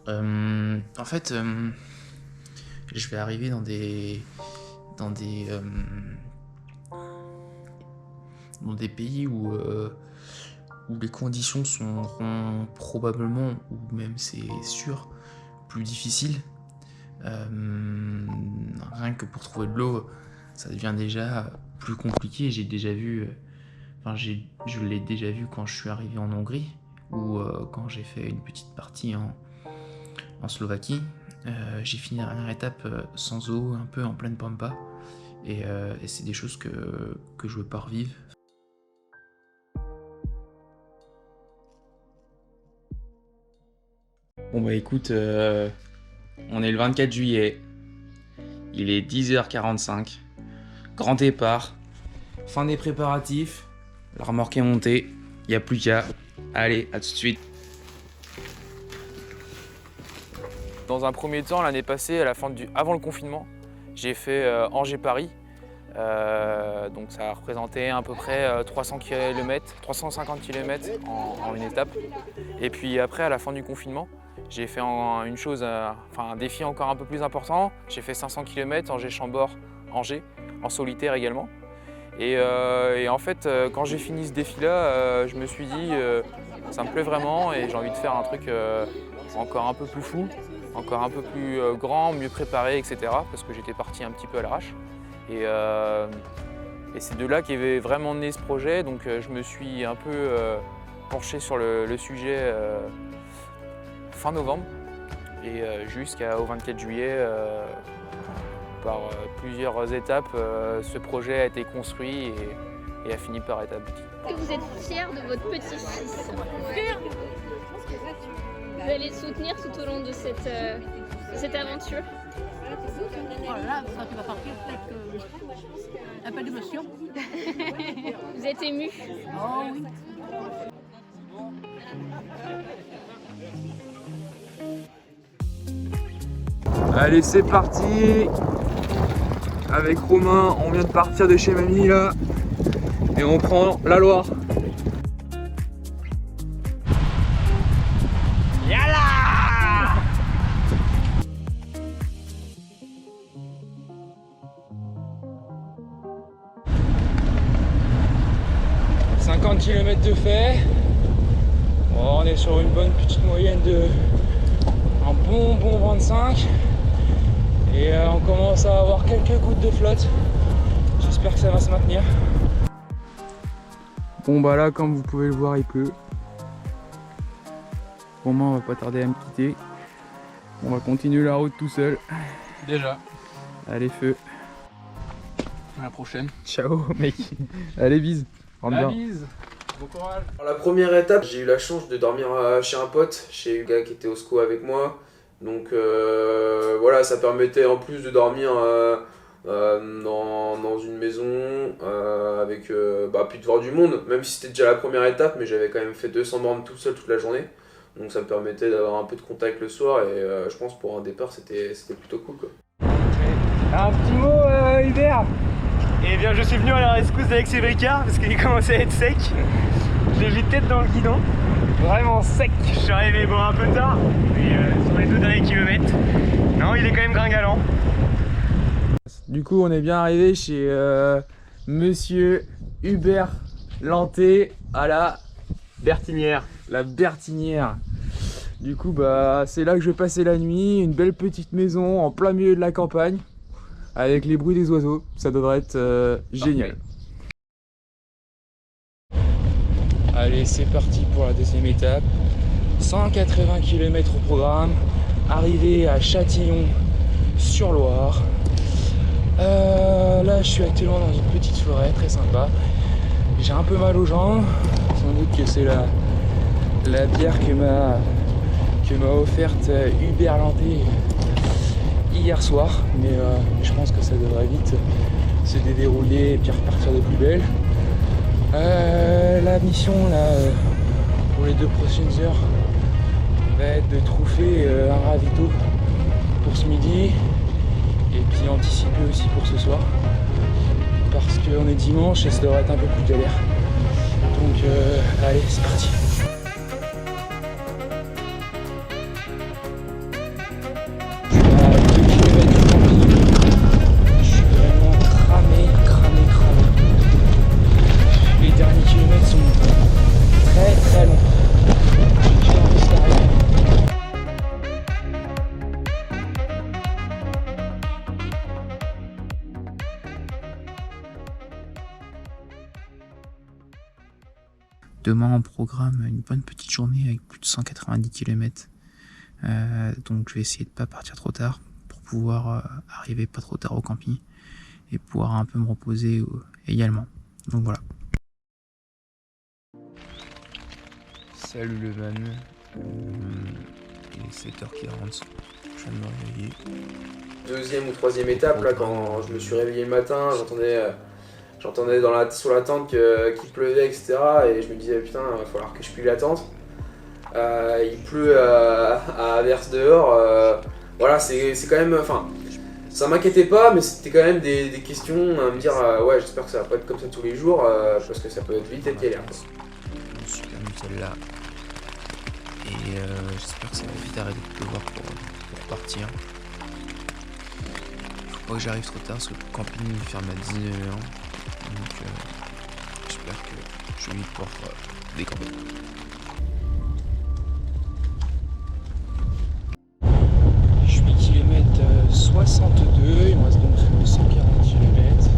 En fait, je vais arriver dans des pays où les conditions seront probablement, ou même c'est sûr, plus difficiles. Rien que pour trouver de l'eau, ça devient déjà plus compliqué. J'ai déjà vu, je l'ai déjà vu quand je suis arrivé en Hongrie, ou quand j'ai fait une petite partie en Slovaquie. J'ai fini la dernière étape sans eau, un peu en pleine pampa, et c'est des choses que je veux pas revivre. Bon bah écoute, on est le 24 juillet, il est 10h45, grand départ, fin des préparatifs, la remorque est montée, il n'y a plus qu'à. Allez, à tout de suite. Dans un premier temps, l'année passée, avant le confinement, j'ai fait Angers-Paris. Donc ça a représenté à peu près 300 km, 350 km en une étape. Et puis après, à la fin du confinement, j'ai fait un défi encore un peu plus important. J'ai fait 500 km Angers-Chambord, Angers, en solitaire également. Et en fait, quand j'ai fini ce défi-là, je me suis dit, ça me plaît vraiment et j'ai envie de faire un truc encore un peu plus fou, encore un peu plus grand, mieux préparé, etc. Parce que j'étais parti un petit peu à l'arrache. Et c'est de là qu'est vraiment né ce projet. Donc je me suis un peu penché sur le sujet fin novembre et jusqu'au 24 juillet. Par plusieurs étapes, ce projet a été construit et a fini par être abouti. Est-ce que vous êtes fier de votre petit-fils? Fier. Vous allez le soutenir tout au long de cette aventure? Oh là, quand tu vas partir, peut-être un peu d'émotion. Vous êtes ému? Oh oui. Allez, c'est parti. Avec Romain, on vient de partir de chez mamie là. Et on prend la Loire. Yalla! 50 km de fait. Bon, on est sur une bonne petite moyenne de un bon 25. Et on commence à avoir quelques gouttes de flotte. J'espère que ça va se maintenir. Bon bah là, comme vous pouvez le voir, il pleut. Romain on va pas tarder à me quitter. On va continuer la route tout seul. Déjà. Allez, feu. À la prochaine. Ciao mec. Allez, bise. Rentre bien. Bise. Bon courage. Alors, la première étape, j'ai eu la chance de dormir chez un pote, chez un gars qui était au SCO avec moi. Donc voilà, ça permettait en plus de dormir dans une maison avec puis de voir du monde, même si c'était déjà la première étape, mais j'avais quand même fait 200 bornes tout seul toute la journée. Donc ça me permettait d'avoir un peu de contact le soir et je pense pour un départ c'était plutôt cool quoi. Un petit mot Hubert. Eh bien je suis venu à la rescousse d'Alexis Bricard parce qu'il commençait à être sec. Je l'ai vu tête dans le guidon. Vraiment sec. Je suis arrivé bon un peu tard, mais sur les 2 derniers kilomètres. Non, il est quand même gringalant. Du coup, on est bien arrivé chez monsieur Hubert Lanté à la Bertinière. La Bertinière. Du coup, bah, c'est là que je vais passer la nuit. Une belle petite maison en plein milieu de la campagne avec les bruits des oiseaux. Ça devrait être génial. Allez, c'est parti pour la deuxième étape. 180 km au programme. Arrivé à Châtillon-sur-Loire. Là, je suis actuellement dans une petite forêt très sympa. J'ai un peu mal aux jambes. Sans doute que c'est la bière que m'a offerte Hubert Lanté hier soir. Mais je pense que ça devrait vite se dérouler et puis repartir de plus belle. La mission là pour les 2 prochaines heures va être de trouver un ravito pour ce midi et puis anticiper aussi pour ce soir parce qu'on est dimanche et ça devrait être un peu plus galère. Donc allez, c'est parti. demain en programme une bonne petite journée avec plus de 190 km. Donc je vais essayer de pas partir trop tard pour pouvoir arriver pas trop tard au camping et pouvoir un peu me reposer également. Donc voilà. Salut le van, il est 7h40, je viens de me réveiller. Deuxième ou troisième étape, là, quand je me suis réveillé le matin, j'entendais sur la tente qu'il pleuvait, etc. Et je me disais, putain, il va falloir que je plie la tente. Il pleut à averse dehors. Voilà, c'est quand même. Enfin, ça m'inquiétait pas, mais c'était quand même des questions à me dire, ouais, j'espère que ça va pas être comme ça tous les jours, parce que ça peut être vite être galère. Je me suis permis celle-là. Et j'espère que ça va vite arrêter de pleuvoir pour partir. Faut pas que j'arrive trop tard parce que le camping il ferme à 19h. Donc j'espère que je vais vite pouvoir décamper. Je suis kilomètre 62, il me reste donc 140 km.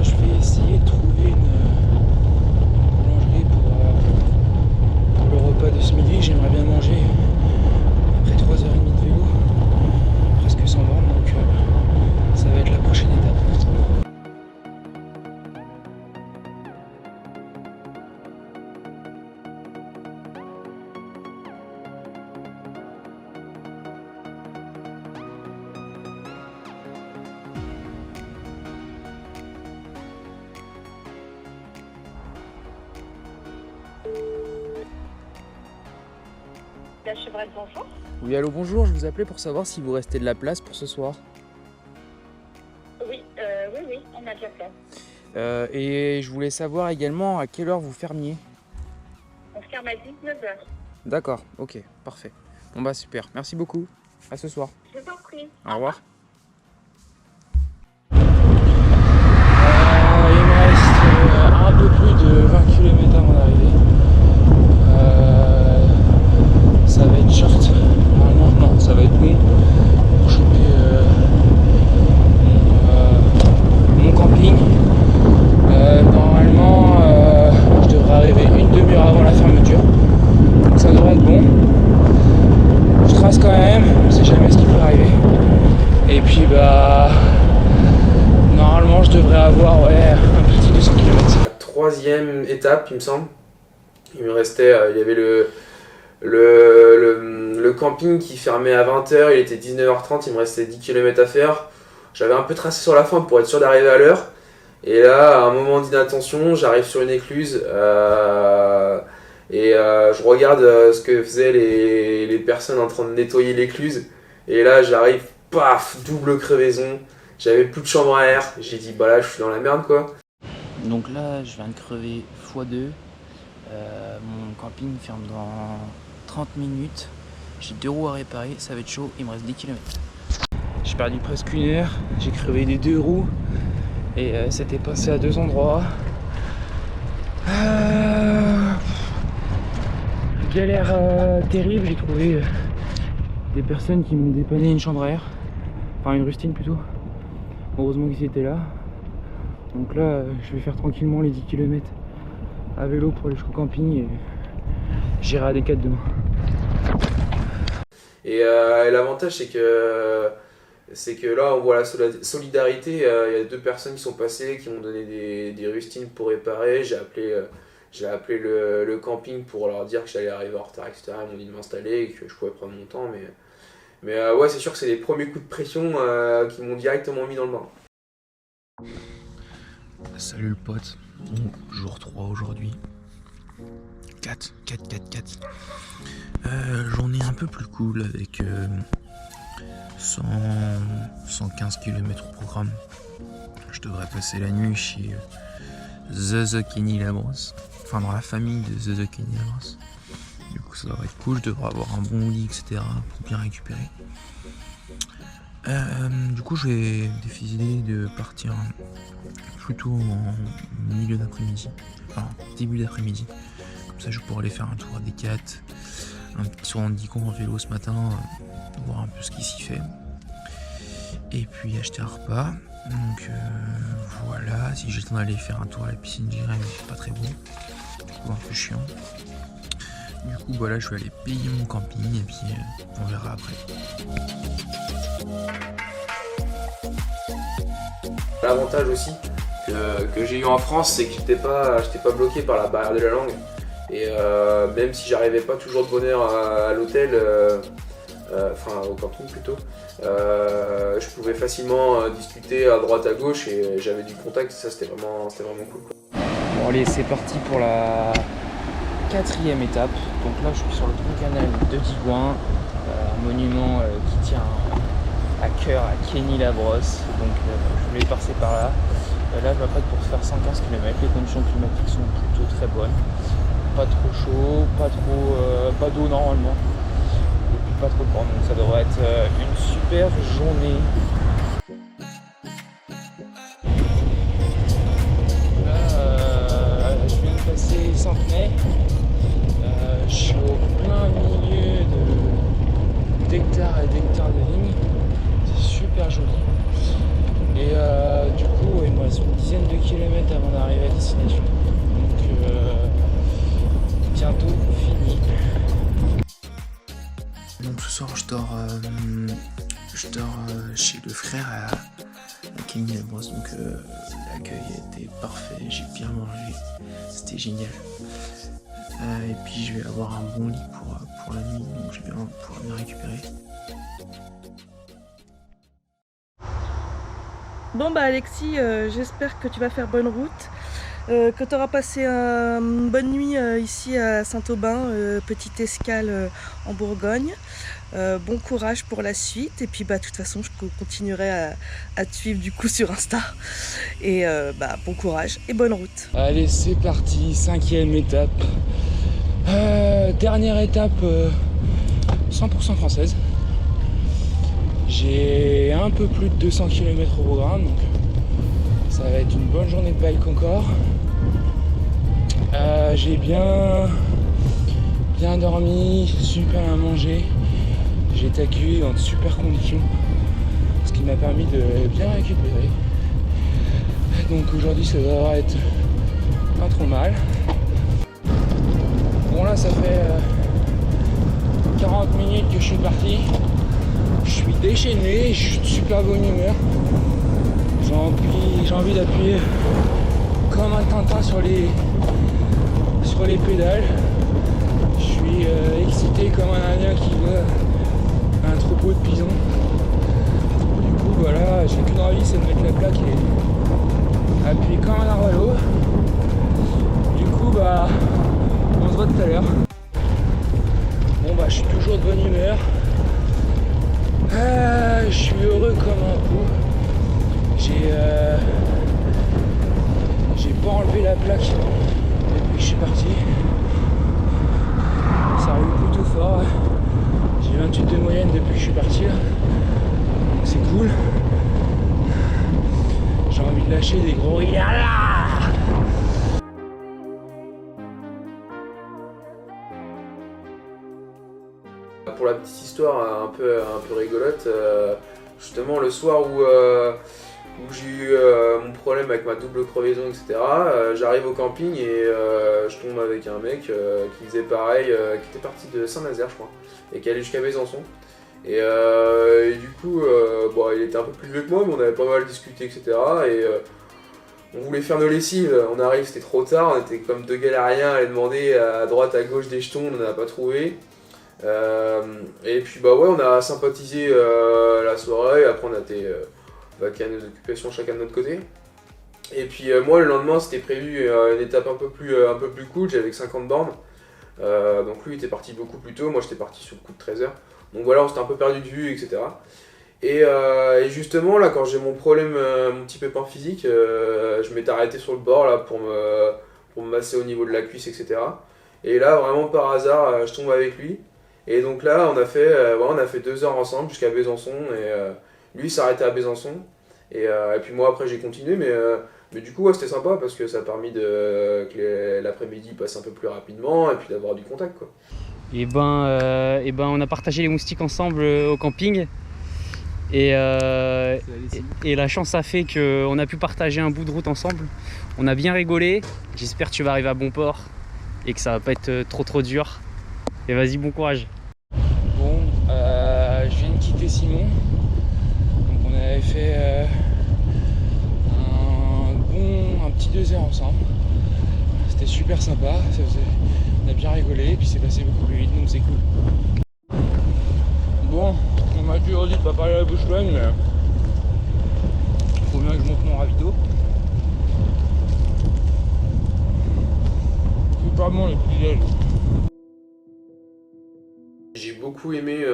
Je vais essayer de trouver une boulangerie pour le repas de ce midi. J'aimerais bien manger après 3h30 de vélo, presque 100 bornes, donc ça va être la prochaine étape. La chevrette, bonjour. Oui, allô, bonjour, je vous appelais pour savoir si vous restez de la place pour ce soir. Oui, on a de la place. Et je voulais savoir également à quelle heure vous fermiez. On ferme à 19h. D'accord, ok, parfait. Bon bah super, merci beaucoup, à ce soir. Je vous en prie. Au revoir. Il me reste un peu plus de 20 km à mon arrivée. Ça va être short. Normalement, non, ça va être bon pour choper mon camping. Normalement, je devrais arriver une demi-heure avant la fermeture. Donc ça devrait être bon. Je trace quand même, on sait jamais ce qui peut arriver. Et puis bah normalement je devrais avoir un petit 200 km. La troisième étape, il me semble. Il me restait, il y avait le camping qui fermait à 20h, il était 19h30, il me restait 10 km à faire. J'avais un peu tracé sur la fin pour être sûr d'arriver à l'heure. Et là, à un moment d'inattention, j'arrive sur une écluse et je regarde ce que faisaient les personnes en train de nettoyer l'écluse. Et là, j'arrive, paf, double crevaison. J'avais plus de chambre à air. J'ai dit, bah là, je suis dans la merde, quoi. Donc là, je viens de crever x2. Mon camping ferme dans 30 minutes. J'ai 2 roues à réparer, ça va être chaud, il me reste 10 km. J'ai perdu presque une heure, j'ai crevé les 2 roues et c'était passé à 2 endroits. Galère terrible, j'ai trouvé des personnes qui m'ont dépanné une chambre à air, enfin une rustine plutôt. Heureusement qu'ils étaient là. Donc là, je vais faire tranquillement les 10 km à vélo pour aller jusqu'au camping et j'irai à D4 demain. Et l'avantage, c'est que là, on voit la solidarité. Il y a 2 personnes qui sont passées, qui m'ont donné des rustines pour réparer. J'ai appelé le camping pour leur dire que j'allais arriver en retard, etc. Ils m'ont dit de m'installer et que je pouvais prendre mon temps. Mais ouais, c'est sûr que c'est les premiers coups de pression qui m'ont directement mis dans le bain. Salut le pote, donc jour 3 aujourd'hui. 4. Journée un peu plus cool avec 115 km au programme. Je devrais passer la nuit chez The Kenny Labrosse, enfin dans la famille de The Kenny Labrosse. Du coup ça devrait être cool, je devrais avoir un bon lit, etc. pour bien récupérer. Du coup je vais décider de partir plutôt en milieu d'après-midi, enfin début d'après-midi. Comme ça je pourrais aller faire un tour à D4, un petit tour en Dicon en vélo ce matin, voir un peu ce qui s'y fait. Et puis acheter un repas. Donc voilà, si j'ai le temps d'aller faire un tour à la piscine, j'irai, mais c'est pas très beau. trouve un peu chiant. Du coup, voilà, je vais aller payer mon camping et puis on verra après. L'avantage aussi que j'ai eu en France, c'est que j'étais pas bloqué par la barrière de la langue. Et même si j'arrivais pas toujours de bonne heure à l'hôtel, enfin au camping plutôt, je pouvais facilement discuter à droite à gauche et j'avais du contact, ça c'était vraiment cool. Bon allez, c'est parti pour la 4e étape. Donc là je suis sur le tronc canal de Digoin, un monument qui tient à cœur à Kenny Labrosse. Donc je voulais passer par là. Là je m'apprête pour faire 115 km. Les conditions climatiques sont plutôt très bonnes. Pas trop chaud, pas d'eau normalement. Et puis pas trop de vent. Donc ça devrait être une super journée. Là je viens de passer Centenay. Je suis au plein milieu d'hectares et d'hectares de vignes. C'est super joli. Et du coup, il me reste une dizaine de kilomètres avant d'arriver à destination. Donc bientôt fini. Donc ce soir, je dors chez le frère à Kenny Labrosse. Donc l'accueil était parfait, j'ai bien mangé, c'était génial. Et puis je vais avoir un bon lit pour la nuit, donc je vais pouvoir bien récupérer. Bon bah Alexis, j'espère que tu vas faire bonne route, que tu auras passé une bonne nuit ici à Saint-Aubin, petite escale en Bourgogne. Bon courage pour la suite et puis bah de toute façon je continuerai à te suivre du coup sur Insta. Et bah bon courage et bonne route. Allez c'est parti, 5e étape. Dernière étape 100% française. J'ai un peu plus de 200 km au programme, donc ça va être une bonne journée de bike encore. J'ai bien dormi, super bien mangé. J'ai été accueilli dans de super conditions, ce qui m'a permis de bien récupérer. Donc aujourd'hui ça devrait être pas trop mal. Bon là ça fait 40 minutes que je suis parti. Je suis déchaîné, je suis de super bonne humeur. J'ai envie d'appuyer comme un tintin sur les pédales. Je suis excité comme un indien qui va à un troupeau de pisons. Du coup voilà, j'ai qu'une envie, c'est de mettre la plaque et appuyer comme un arbre à l'eau. Du coup bah on se voit tout à l'heure. Bon bah je suis toujours de bonne humeur. Je suis heureux comme un pou. J'ai pas enlevé la plaque depuis que je suis parti. Ça roule plutôt fort. J'ai 28 de moyenne depuis que je suis parti là. Donc c'est cool. J'ai envie de lâcher des gros rires là. Pour la petite histoire un peu rigolote, justement le soir où j'ai eu mon problème avec ma double crevaison, etc., j'arrive au camping et je tombe avec un mec qui faisait pareil, qui était parti de Saint-Nazaire je crois, et qui allait jusqu'à Besançon. Et du coup, bon, il était un peu plus vieux que moi, mais on avait pas mal discuté, etc. Et on voulait faire nos lessives, on arrive, c'était trop tard, on était comme deux galériens à aller demander à droite, à gauche des jetons, on n'en a pas trouvé. Et puis bah ouais, on a sympathisé la soirée, après on a été vaquer à nos occupations chacun de notre côté. Et puis moi le lendemain c'était prévu une étape un peu plus cool, j'avais 50 bornes. Donc lui était parti beaucoup plus tôt, moi j'étais parti sur le coup de 13h. Donc voilà, on s'était un peu perdu de vue, etc. Et justement là quand j'ai mon problème, mon petit pépin physique, je m'étais arrêté sur le bord là pour me masser au niveau de la cuisse, etc. Et là vraiment par hasard je tombe avec lui. Et donc là, on a fait 2 heures ensemble jusqu'à Besançon. Et lui s'arrêtait à Besançon. Et puis moi, après, j'ai continué. Mais du coup, ouais, c'était sympa parce que ça a permis que l'après-midi passe un peu plus rapidement et puis d'avoir du contact, quoi. Et ben, on a partagé les moustiques ensemble au camping. Et la chance a fait qu'on a pu partager un bout de route ensemble. On a bien rigolé. J'espère que tu vas arriver à bon port. et que ça va pas être trop dur. Et vas-y, bon courage. Bon, je viens de quitter Simon. Donc on avait fait un petit 2 heures ensemble. C'était super sympa, on a bien rigolé et puis c'est passé beaucoup plus vite, donc c'est cool. Bon, on m'a toujours dit de pas parler à la bouche pleine, mais faut bien que je monte mon ravito. C'est vraiment le petit déj. J'ai beaucoup aimé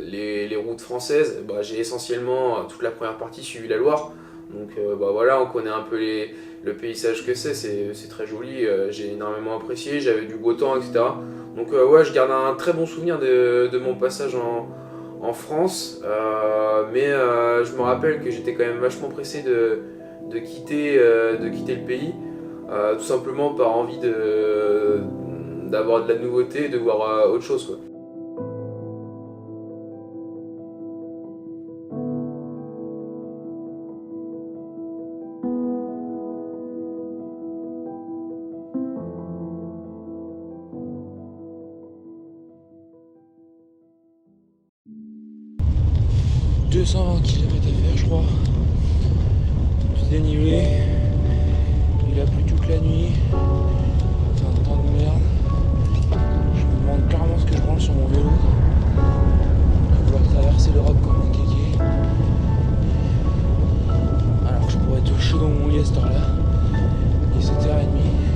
les routes françaises. Bah, j'ai essentiellement toute la première partie suivi la Loire. Donc bah, voilà, on connaît un peu le paysage que c'est très joli. J'ai énormément apprécié, j'avais du beau temps, etc. Donc ouais, je garde un très bon souvenir de mon passage en France. Mais je me rappelle que j'étais quand même vachement pressé de quitter le pays. Tout simplement par envie d'avoir de la nouveauté et de voir autre chose, quoi. « 220 km à faire, je crois. Tout dénivelé. Il a plu toute la nuit. C'est un temps de merde. Je me demande clairement ce que je branle sur mon vélo. Je vais vouloir traverser l'Europe comme un kéké. Alors que je pourrais être chaud dans mon lit à cette heure-là. Il est 7h30.